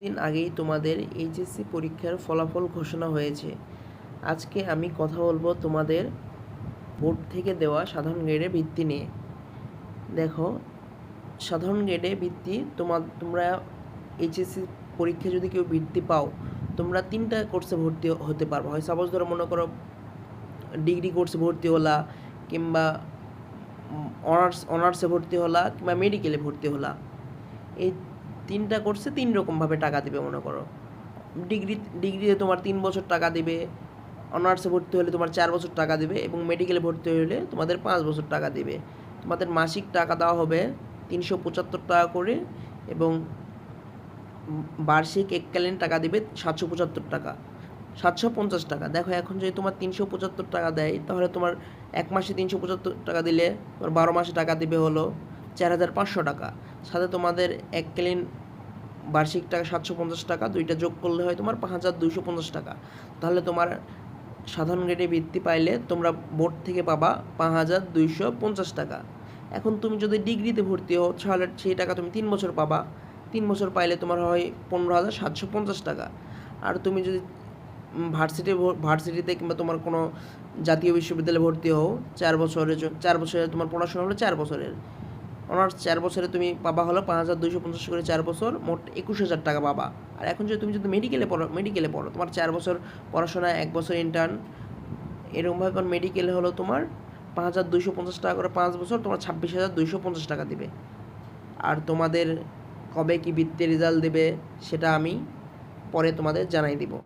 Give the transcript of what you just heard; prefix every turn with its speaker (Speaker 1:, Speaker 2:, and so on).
Speaker 1: দিন আগেই তোমাদের এইচএসসি পরীক্ষার ফলাফল ঘোষণা হয়েছে। আজকে আমি কথা বলবো তোমাদের বোর্ড থেকে দেওয়া সাধারণ গ্রেডের ভিত্তি নিয়ে। দেখো, সাধারণ গ্রেডে ভিত্তি তোমরা এইচএসসি পরীক্ষা যদি কেউ ভিত্তি পাও, তোমরা 3টা কোর্সে ভর্তি হতে পারবো। হয় সাপোজ ধরো মনে করো ডিগ্রি কোর্সে ভর্তি হলা, কিংবা অনার্সে ভর্তি হলা, কিংবা মেডিকেলে ভর্তি হলা। এই 3টা কোর্সে 3 রকমভাবে টাকা দেবে। মনে করো ডিগ্রিতে তোমার 3 বছর টাকা দিবে, অনার্সে ভর্তি হলে তোমার 4 বছর টাকা দিবে, এবং মেডিকেলে ভর্তি হলে তোমাদের 5 বছর টাকা দিবে। তোমাদের মাসিক টাকা দেওয়া হবে 375 টাকা করে, এবং বার্ষিক এককালীন টাকা দিবে 775 টাকা, 750 টাকা। দেখো, এখন যদি তোমার 375 টাকা দেয়, তাহলে তোমার এক মাসে 375 টাকা দিলে তোমার 12 মাসে টাকা দিবে হলো 4500 টাকা। সাথে তোমাদের এককালীন বার্ষিক টাকা 750 টাকা, দুইটা যোগ করলে হয় তোমার 5250 টাকা। তাহলে তোমার সাধারণ গ্রেডে বৃত্তি পাইলে তোমরা বোর্ড থেকে পাবা 5250 টাকা। এখন তুমি যদি ডিগ্রিতে ভর্তি হও, তাহলে সেই টাকা তুমি 3 বছর পাবা। 3 বছর পাইলে তোমার হয় 15750 টাকা। আর তুমি যদি ভার্সিটিতে কিংবা তোমার কোনো জাতীয় বিশ্ববিদ্যালয়ে ভর্তি হও, 4 বছরের তোমার পড়াশোনা হলো 4 বছরের। অনার্স 4 বছরে তুমি পাবা হলো 5250 করে 4 বছর, মোট 21000 টাকা পাবা। আর এখন তুমি যদি মেডিকেলে পড়ো তোমার 4 বছর পড়াশোনা, 1 বছর ইন্টার্ন, এরকমভাবে কারণ মেডিকেলে হলো তোমার 5250 টাকা করে 5 বছর, তোমার 26250 টাকা দিবে। আর তোমাদের কবে কি বৃত্তির রেজাল্ট দেবে সেটা আমি পরে তোমাদের জানাই দিব।